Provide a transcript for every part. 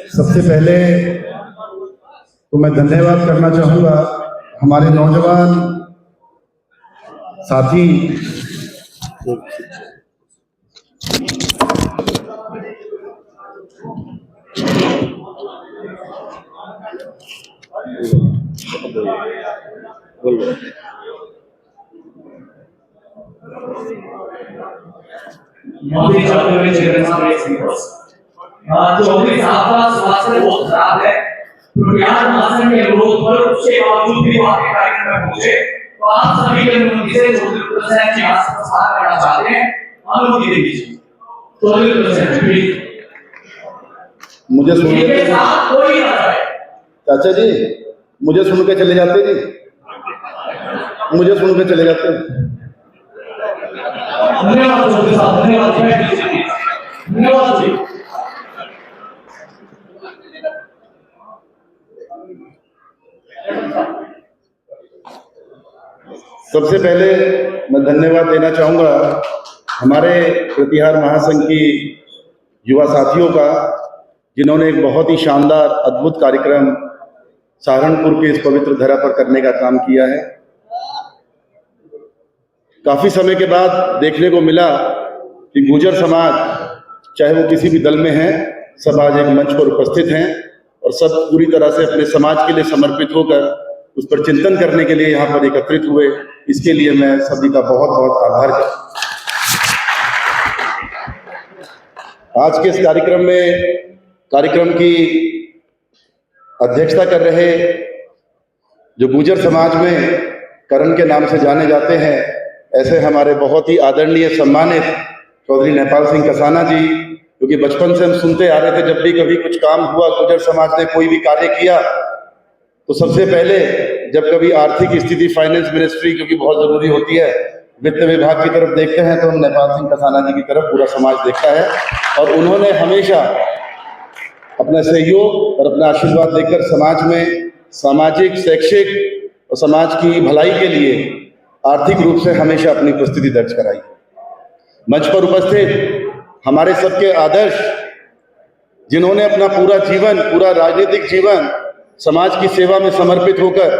सबसे पहले तो मैं धन्यवाद करना चाहूँगा हमारे नौजवान साथी मोदी चौधरी चेयरमैन चौधरी साहब का स्वास्थ्य बहुत खराब है। प्रज्ञान महासन के अनुरोध पर उसके बावजूद भी वहाँ के कार्यक्रम में पहुंचे, तो आप सभी के अनुमति से चौधरी प्रसाद जी आप प्रसार करना चाहते हैं, अनुमति दे दीजिए। चौधरी प्रसाद प्लीज। मुझे सुन के साथ कोई ना जाए। चाचा जी मुझे सुन के चले जाते जी, मुझे सुन के चले जाते। धन्यवाद चौधरी साहब, धन्यवाद धन्यवाद जी। सबसे पहले मैं धन्यवाद देना चाहूँगा हमारे प्रतिहार महासंघ की युवा साथियों का, जिन्होंने एक बहुत ही शानदार अद्भुत कार्यक्रम सहारनपुर के इस पवित्र धरा पर करने का काम किया है। काफ़ी समय के बाद देखने को मिला कि गुर्जर समाज, चाहे वो किसी भी दल में है, सब आज एक मंच पर उपस्थित हैं और सब पूरी तरह से अपने समाज के लिए समर्पित होकर उस पर चिंतन करने के लिए यहाँ पर एकत्रित हुए। इसके लिए मैं सभी का बहुत बहुत आभार करता हूँ। आज के इस कार्यक्रम की अध्यक्षता कर रहे जो गुर्जर समाज में करण के नाम से जाने जाते हैं, ऐसे हमारे बहुत ही आदरणीय सम्मानित चौधरी नेपाल सिंह कसाना जी, क्योंकि बचपन से हम सुनते आ रहे थे जब भी कभी कुछ काम हुआ, गुर्जर समाज ने कोई भी कार्य किया, तो सबसे पहले जब कभी आर्थिक स्थिति फाइनेंस मिनिस्ट्री, क्योंकि बहुत जरूरी होती है, वित्त विभाग की तरफ देखते हैं तो हम नेपाल सिंह कसाना जी की तरफ पूरा समाज देखता है। और उन्होंने हमेशा अपना सहयोग और अपना आशीर्वाद देकर समाज में सामाजिक, शैक्षिक और समाज की भलाई के लिए आर्थिक रूप से हमेशा अपनी उपस्थिति दर्ज कराई। मंच पर उपस्थित हमारे सबके आदर्श, जिन्होंने अपना पूरा जीवन, पूरा राजनीतिक जीवन समाज की सेवा में समर्पित होकर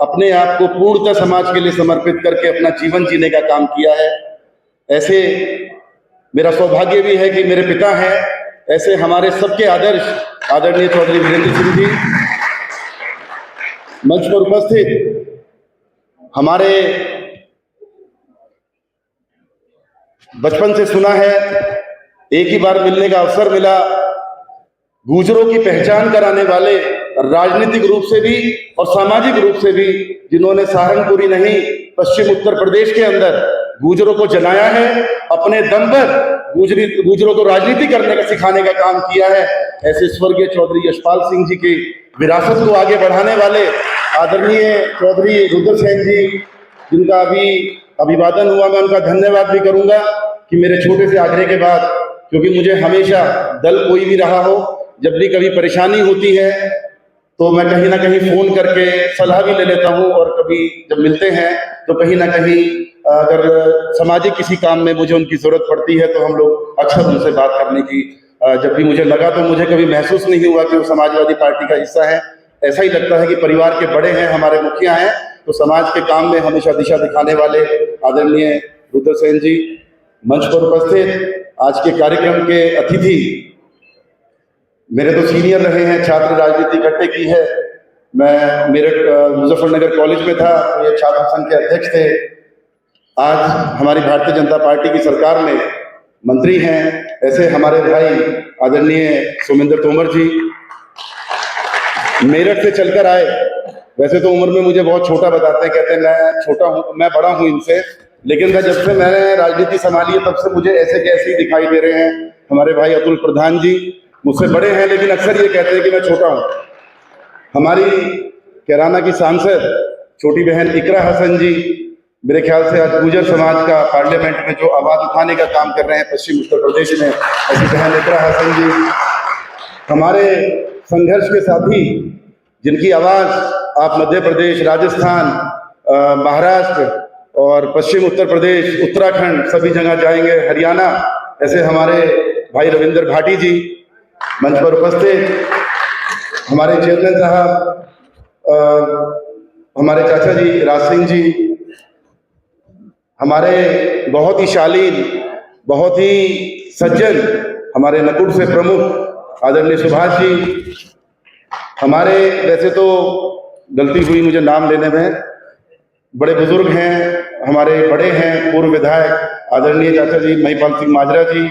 अपने आप को पूर्णतः समाज के लिए समर्पित करके अपना जीवन जीने का काम किया है, ऐसे मेरा सौभाग्य भी है कि मेरे पिता हैं, ऐसे हमारे सबके आदर्श आदरणीय चौधरी वीरेंद्र सिंह जी मंच पर उपस्थित, हमारे बचपन से सुना है, एक ही बार मिलने का अवसर मिला, गुर्जरों की पहचान कराने वाले, राजनीतिक रूप से भी और सामाजिक रूप से भी, जिन्होंने सहारनपुरी नहीं पश्चिम उत्तर प्रदेश के अंदर गुर्जरों को जनाया है, अपने दम पर गुर्जरों को राजनीति करने का सिखाने का काम किया है, ऐसे स्वर्गीय चौधरी यशपाल सिंह जी की विरासत को आगे बढ़ाने वाले आदरणीय चौधरी रुद्र सेन जी, जिनका अभी अभिवादन हुआ, मैं उनका धन्यवाद भी करूंगा कि मेरे छोटे से आग्रह के बाद, क्योंकि मुझे हमेशा दल कोई भी रहा हो, जब भी कभी परेशानी होती है तो मैं कहीं ना कहीं फोन करके सलाह भी ले लेता हूं, और कभी जब मिलते हैं तो कहीं ना कहीं अगर सामाजिक किसी काम में मुझे उनकी जरूरत पड़ती है तो हम लोग अक्सर उनसे बात करने की, जब भी मुझे लगा तो मुझे कभी महसूस नहीं हुआ कि वो समाजवादी पार्टी का हिस्सा है। ऐसा ही लगता है कि परिवार के बड़े हैं, हमारे मुखिया हैं, तो समाज के काम में हमेशा दिशा दिखाने वाले आदरणीय रुद्र सेन जी मंच पर उपस्थित, आज के कार्यक्रम के अतिथि मेरे तो सीनियर रहे हैं, छात्र राजनीति इकट्ठे की है, मैं मेरठ मुजफ्फरनगर कॉलेज में था, तो ये छात्र संघ के अध्यक्ष थे, आज हमारी भारतीय जनता पार्टी की सरकार में मंत्री हैं, ऐसे हमारे भाई आदरणीय सुमिंदर तोमर जी मेरठ से चलकर आए। वैसे तो उम्र में मुझे बहुत छोटा बताते हैं, कहते हैं मैं छोटा हूँ, मैं बड़ा हूँ इनसे, लेकिन जब से मैंने राजनीति संभाली है तब से मुझे ऐसे कैसे ही दिखाई दे रहे हैं। हमारे भाई अतुल प्रधान जी मुझसे बड़े हैं, लेकिन अक्सर ये कहते हैं कि मैं छोटा हूँ। हमारी कैराना की सांसद छोटी बहन इकरा हसन जी, मेरे ख्याल से आज गुर्जर समाज का पार्लियामेंट में जो आवाज उठाने का काम कर रहे हैं पश्चिम उत्तर प्रदेश में, ऐसी बहन इकरा हसन जी, हमारे संघर्ष के साथी, जिनकी आवाज आप मध्य प्रदेश, राजस्थान, महाराष्ट्र और पश्चिम उत्तर प्रदेश, उत्तराखंड सभी जगह जाएंगे, हरियाणा, ऐसे हमारे भाई रविंद्र भाटी जी, मंच पर उपस्थित हमारे चेयरमैन साहब, हमारे चाचा जी राज सिंह जी, हमारे बहुत ही शालीन, बहुत ही सज्जन हमारे नकुड़ से प्रमुख आदरणीय सुभाष जी, हमारे वैसे तो गलती हुई मुझे नाम लेने में, बड़े बुजुर्ग हैं, हमारे बड़े हैं पूर्व विधायक आदरणीय चाचा जी महिपाल सिंह माजरा जी,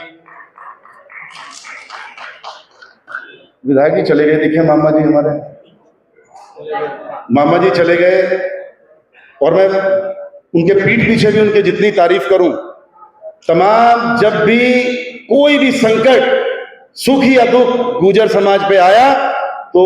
विधायक जी चले गए, देखिए मामा जी, हमारे मामा जी चले गए, और मैं उनके पीठ पीछे भी उनके जितनी तारीफ करूं, तमाम जब भी कोई भी संकट, सुख या दुख गुर्जर समाज पे आया तो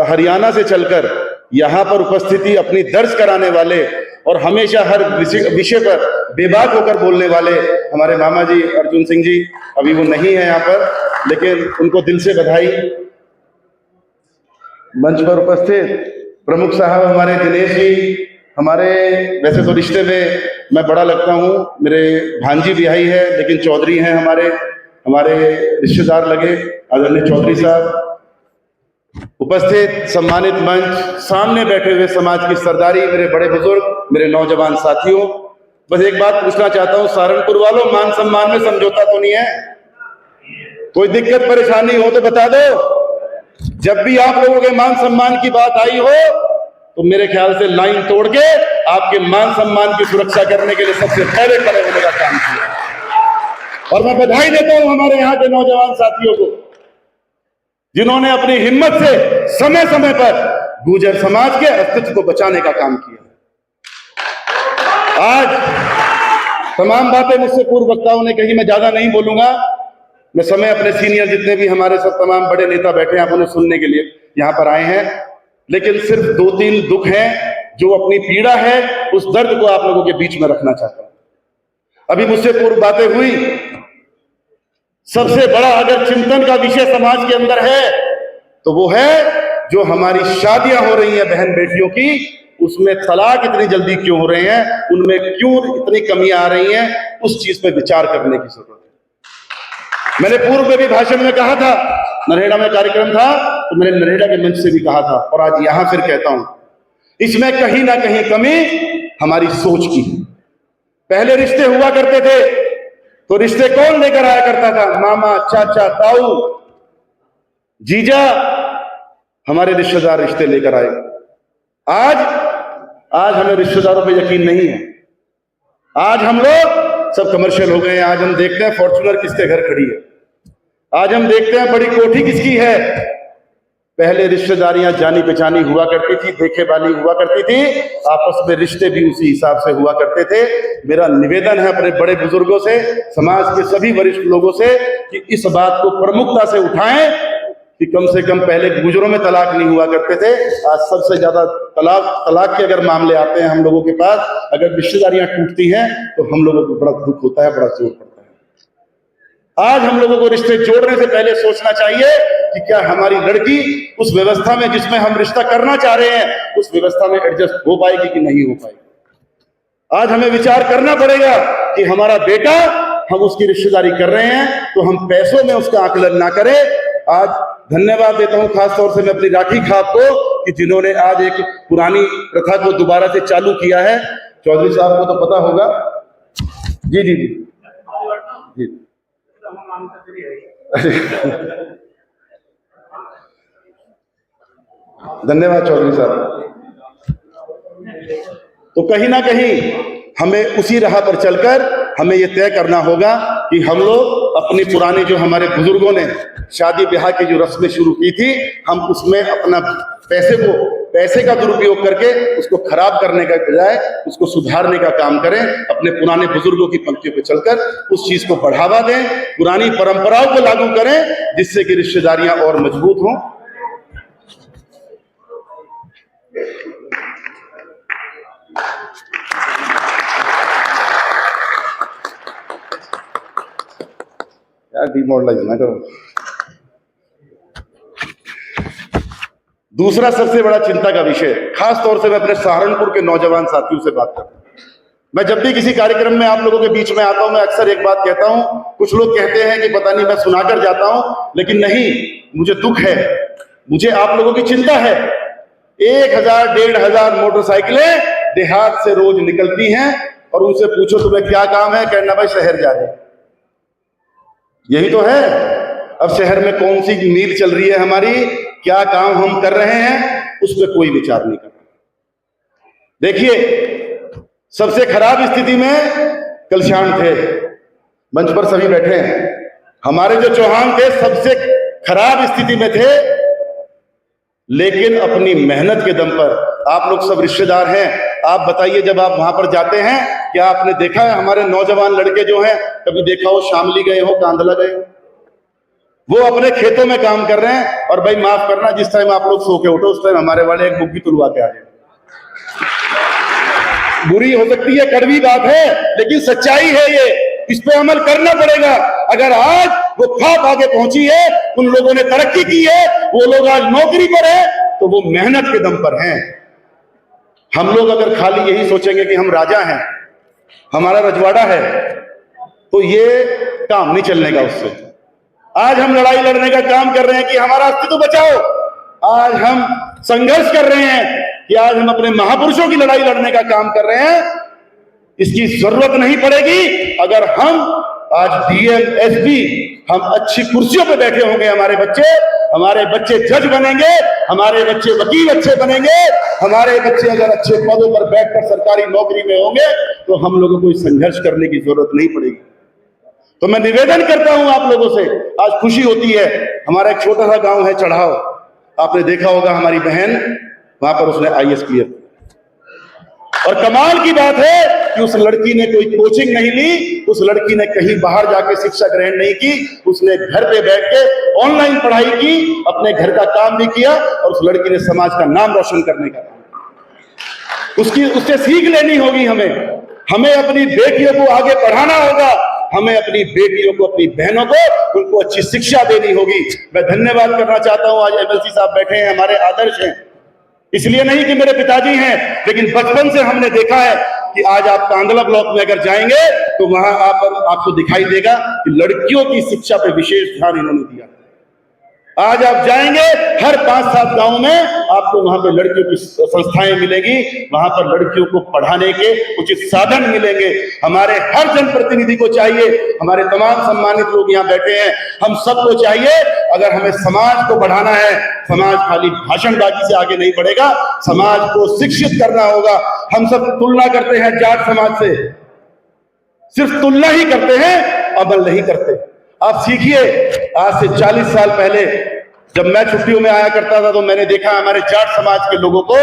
हरियाणा से चलकर यहाँ पर उपस्थिति अपनी दर्ज कराने वाले और हमेशा हर विषय पर बेबाक होकर बोलने वाले हमारे मामा जी अर्जुन सिंह जी, अभी वो नहीं है यहाँ पर, लेकिन उनको दिल से बधाई। मंच पर उपस्थित प्रमुख साहब हमारे दिनेश जी, हमारे वैसे तो रिश्ते में मैं बड़ा लगता हूँ, मेरे भांजी बिहाई है लेकिन चौधरी हैं, हमारे रिश्तेदार लगे आदरणीय चौधरी साहब। उपस्थित सम्मानित मंच, सामने बैठे हुए समाज की सरदारी, मेरे बड़े बुजुर्ग, मेरे नौजवान साथियों, बस एक बात पूछना चाहता हूँ, सहारनपुर वालों, मान सम्मान में समझौता तो नहीं है? कोई दिक्कत परेशानी हो तो बता दो। जब भी आप लोगों के मान सम्मान की बात आई हो तो मेरे ख्याल से लाइन तोड़ के आपके मान सम्मान की सुरक्षा करने के लिए सबसे पहले खड़े होने का काम किया। और मैं बधाई देता हूं हमारे यहाँ के नौजवान साथियों को, जिन्होंने अपनी हिम्मत से समय समय पर गुर्जर समाज के अस्तित्व को बचाने का काम किया। आज तमाम बातें मुझसे पूर्व वक्ताओं ने कही, मैं ज्यादा नहीं बोलूंगा, मैं समय अपने सीनियर जितने भी हमारे सब तमाम बड़े नेता बैठे हैं, आप उन्हें सुनने के लिए यहाँ पर आए हैं, लेकिन सिर्फ 2-3 दुख हैं जो अपनी पीड़ा है, उस दर्द को आप लोगों के बीच में रखना चाहता हूं। अभी मुझसे पूर्व बातें हुई, सबसे बड़ा अगर चिंतन का विषय समाज के अंदर है तो वो है जो हमारी शादियां हो रही हैं बहन बेटियों की, उसमें तलाक इतनी जल्दी क्यों हो रहे हैं, उनमें क्यों इतनी कमियां आ रही हैं, उस चीज पे विचार करने की जरूरत है। मैंने पूर्व में भी भाषण में कहा था, नरेगा में कार्यक्रम था तो मैंने नरेगा के मंच से भी कहा था, और आज यहां फिर कहता हूं, इसमें कहीं ना कहीं कमी हमारी सोच की है। पहले रिश्ते हुआ करते थे तो रिश्ते कौन लेकर आया करता था? मामा, चाचा, ताऊ, जीजा, हमारे रिश्तेदार रिश्ते लेकर आए। आज हमें रिश्तेदारों पे यकीन नहीं है। आज हम लोग सब कमर्शियल हो गए हैं। आज हम देखते हैं फॉर्च्यूनर किसके घर खड़ी है, आज हम देखते हैं बड़ी कोठी किसकी है। पहले रिश्तेदारियां जानी पहचानी हुआ करती थी, देखे वाली हुआ करती थी, आपस में रिश्ते भी उसी हिसाब से हुआ करते थे। मेरा निवेदन है अपने बड़े बुजुर्गों से, समाज के सभी वरिष्ठ लोगों से, कि इस बात को प्रमुखता से उठाएं कि कम से कम पहले गुजरों में तलाक नहीं हुआ करते थे, आज सबसे ज्यादा तलाक के अगर मामले आते हैं हम लोगों के पास, अगर रिश्तेदारियां टूटती हैं तो हम लोगों को बड़ा दुख होता है, बड़ा जोर पड़ता है। आज हम लोगों को रिश्ते जोड़ने से पहले सोचना चाहिए कि क्या हमारी लड़की उस व्यवस्था में जिसमें हम रिश्ता करना चाह रहे हैं, उस व्यवस्था में एडजस्ट हो पाएगी कि नहीं हो पाएगी। आज हमें विचार करना पड़ेगा कि हमारा बेटा, हम उसकी रिश्तेदारी कर रहे हैं तो हम पैसों में उसका आकलन ना करें। आज धन्यवाद देता हूं खास तौर से मैं अपनी राठी खाप को, कि जिन्होंने आज एक पुरानी प्रथा को दोबारा से चालू किया है। चौधरी साहब को तो पता होगा। जी जी जी जी धन्यवाद चौधरी साहब। तो कहीं ना कहीं हमें उसी राह पर चलकर हमें यह तय करना होगा कि हम लोग अपनी पुरानी, जो हमारे बुजुर्गों ने शादी ब्याह की जो रस्में शुरू की थी, हम उसमें अपना पैसे का दुरुपयोग करके उसको खराब करने का बजाय उसको सुधारने का काम करें। अपने पुराने बुजुर्गों की पंक्तियों पे चलकर उस चीज को बढ़ावा दें, पुरानी परंपराओं को लागू करें, जिससे कि रिश्तेदारियां और मजबूत हों। यार डिमोरलाइज ना करो। दूसरा सबसे बड़ा चिंता का विषय, खास तौर से मैं अपने सहारनपुर के नौजवान साथियों से बात करता हूं। मैं जब भी किसी कार्यक्रम में आप लोगों के बीच में आता हूं, मैं अक्सर एक बात कहता हूं, कुछ लोग कहते हैं कि पता नहीं मैं सुनाकर जाता हूं, लेकिन नहीं, मुझे दुख है, मुझे आप लोगों की चिंता है। 1000 1500 मोटरसाइकिलें देहात से रोज निकलती हैं और उनसे पूछो तुम्हें क्या काम है, कहना भाई शहर जा रहे। यही तो है। अब शहर में कौन सी मील चल रही है हमारी, क्या काम हम कर रहे हैं, उस पर कोई विचार नहीं कर रहा। देखिए, सबसे खराब स्थिति में कल शाम थे, मंच पर सभी बैठे हैं, हमारे जो चौहान थे सबसे खराब स्थिति में थे, लेकिन अपनी मेहनत के दम पर, आप लोग सब रिश्तेदार हैं, आप बताइए जब आप वहां पर जाते हैं, क्या आपने देखा है हमारे नौजवान लड़के जो हैं, कभी देखा हो शामली गए हो, कांधला गए हो, वो अपने खेतों में काम कर रहे हैं। और भाई माफ करना, जिस टाइम आप लोग सो के उठो उस टाइम हमारे वाले एक बुग्गी तुलवा के आ गए। बुरी हो सकती है, कड़वी बात है, लेकिन सच्चाई है ये, इस पे अमल करना पड़ेगा। अगर आज वो खाप आगे पहुंची है, उन लोगों ने तरक्की की है, वो लोग आज नौकरी पर है, तो वो मेहनत के दम पर हैं। हम लोग अगर खाली यही सोचेंगे कि हम राजा हैं, हमारा रजवाड़ा है, तो ये काम नहीं चलने का उससे। आज हम लड़ाई लड़ने का काम कर रहे हैं कि हमारा अस्तित्व बचाओ। आज हम संघर्ष कर रहे हैं कि आज हम अपने महापुरुषों की लड़ाई लड़ने का काम कर रहे हैं। इसकी जरूरत नहीं पड़ेगी अगर हम आज डीएम एसपी, हम अच्छी कुर्सियों पे बैठे होंगे, हमारे बच्चे जज बनेंगे, हमारे बच्चे वकील अच्छे बनेंगे, हमारे बच्चे अगर अच्छे पदों पर बैठकर सरकारी नौकरी में होंगे, तो हम लोगों को संघर्ष करने की जरूरत नहीं पड़ेगी। तो मैं निवेदन करता हूं आप लोगों से, आज खुशी होती है। हमारा एक छोटा सा गांव है चढ़ाव, आपने देखा होगा, हमारी बहन वहां पर उसने आईएएस क्लियर किया, और कमाल की बात है कि उस लड़की ने कोई कोचिंग नहीं ली, उस लड़की ने कहीं बाहर जाके शिक्षा ग्रहण नहीं की, उसने घर पे बैठ के ऑनलाइन पढ़ाई की, अपने घर का काम भी किया, और उस लड़की ने समाज का नाम रोशन करने का काम। उससे सीख लेनी होगी हमें अपनी बेटियों को आगे बढ़ाना होगा, हमें अपनी बेटियों को, अपनी बहनों को, उनको अच्छी शिक्षा देनी होगी। मैं धन्यवाद करना चाहता हूं, आज एमएलसी साहब बैठे हैं, हमारे आदर्श हैं, इसलिए नहीं कि मेरे पिताजी हैं, लेकिन बचपन से हमने देखा है कि आज आप कांदला ब्लॉक में अगर जाएंगे तो वहां आपको दिखाई देगा कि लड़कियों की शिक्षा पे विशेष ध्यान इन्होंने दिया। आज आप जाएंगे हर 5-7 गांव में आपको वहां पे लड़कियों की संस्थाएं मिलेगी, वहां पर लड़कियों को पढ़ाने के उचित साधन मिलेंगे। हमारे हर जनप्रतिनिधि को चाहिए, हमारे तमाम सम्मानित लोग यहाँ बैठे हैं, हम सबको चाहिए, अगर हमें समाज को बढ़ाना है, समाज खाली भाषणबाजी से आगे नहीं बढ़ेगा, समाज को शिक्षित करना होगा। हम सब तुलना करते हैं जाट समाज से, सिर्फ तुलना ही करते हैं, अमल नहीं करते। आप सीखिए, आज से 40 साल पहले जब मैं छुट्टियों में आया करता था, तो मैंने देखा हमारे जाट समाज के लोगों को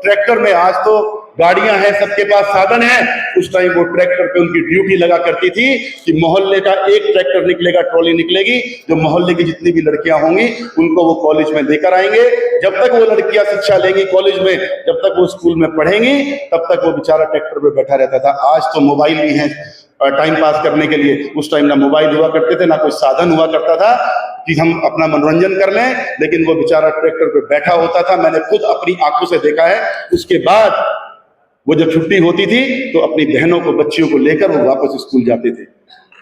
ट्रैक्टर में, आज तो गाड़ियां हैं, सबके पास साधन है, उस टाइम वो ट्रैक्टर पे उनकी ड्यूटी लगा करती थी कि मोहल्ले का एक ट्रैक्टर निकलेगा, ट्रॉली निकलेगी, जो मोहल्ले की जितनी भी लड़कियां होंगी उनको वो कॉलेज में लेकर आएंगे। जब तक वो लड़कियां शिक्षा लेंगी कॉलेज में, जब तक वो स्कूल में पढ़ेंगी, तब तक वो बेचारा ट्रैक्टर पे बैठा रहता था। आज तो मोबाइल भी है टाइम पास करने के लिए, उस टाइम ना मोबाइल हुआ करते थे, ना कोई साधन हुआ करता था कि हम अपना मनोरंजन कर लें, लेकिन वो बेचारा ट्रैक्टर पे बैठा होता था। मैंने खुद अपनी आंखों से देखा है। उसके बाद वो जब छुट्टी होती थी तो अपनी बहनों को, बच्चियों को लेकर वो वापस स्कूल जाते थे।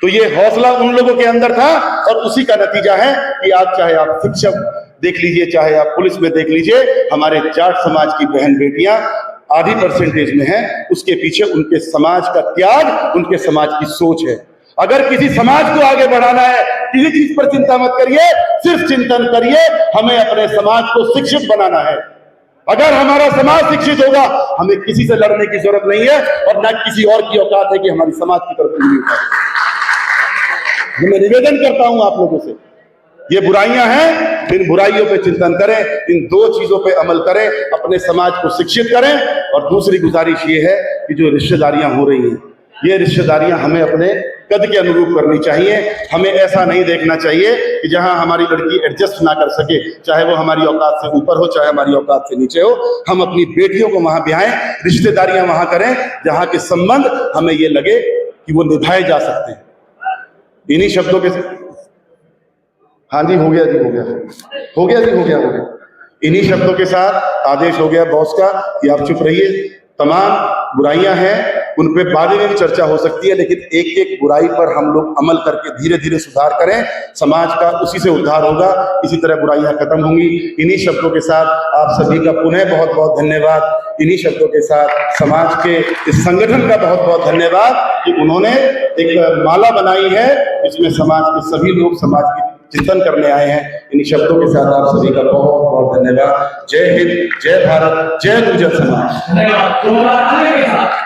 तो ये हौसला उन लोगों के अंदर था, और उसी का नतीजा है कि आज चाहे आप शिक्षक देख लीजिए, चाहे आप पुलिस में देख लीजिए, हमारे जाट समाज की बहन बेटियां आधी परसेंटेज में है। उसके पीछे उनके समाज का त्याग, उनके समाज की सोच है। अगर किसी समाज को आगे बढ़ाना है, किसी चीज पर चिंता मत करिए, सिर्फ चिंतन करिए, हमें अपने समाज को शिक्षित बनाना है। अगर हमारा समाज शिक्षित होगा, हमें किसी से लड़ने की जरूरत नहीं है, और ना किसी और की औकात है कि हमारी समाज की तरफ नहीं उठाए। मैं निवेदन करता हूं आप लोगों से, ये बुराइयां हैं, इन बुराइयों पे चिंतन करें, इन 2 चीजों पे अमल करें, अपने समाज को शिक्षित करें। और दूसरी गुजारिश ये है कि जो रिश्तेदारियां हो रही हैं, ये रिश्तेदारियां हमें अपने कद के अनुरूप करनी चाहिए। हमें ऐसा नहीं देखना चाहिए कि जहां हमारी लड़की एडजस्ट ना कर सके, चाहे वो हमारी औकात से ऊपर हो, चाहे हमारी औकात से नीचे हो, हम अपनी बेटियों को वहां ब्याहें, रिश्तेदारियां वहां करें जहां के संबंध हमें ये लगे कि वो निभाए जा सकते हैं। इन्हीं शब्दों के, हाँ जी, हो गया जी, हो गया। इन्हीं शब्दों के साथ आदेश हो गया बॉस का कि आप चुप रहिए, तमाम बुराइयां हैं उन पे बाद में भी चर्चा हो सकती है, लेकिन एक एक बुराई पर हम लोग अमल करके धीरे धीरे सुधार करें, समाज का उसी से उद्धार होगा, इसी तरह बुराइयां खत्म होंगी। इन्हीं शब्दों के साथ आप सभी का पुनः बहुत बहुत धन्यवाद। इन्हीं शब्दों के साथ समाज के इस संगठन का बहुत बहुत धन्यवाद कि उन्होंने एक माला बनाई है जिसमें समाज के सभी लोग समाज की चिंतन करने आए हैं। इन्हीं शब्दों के साथ आप सभी का बहुत बहुत धन्यवाद। जय हिंद, जय भारत, जय गुर्जर समाज। धन्यवाद।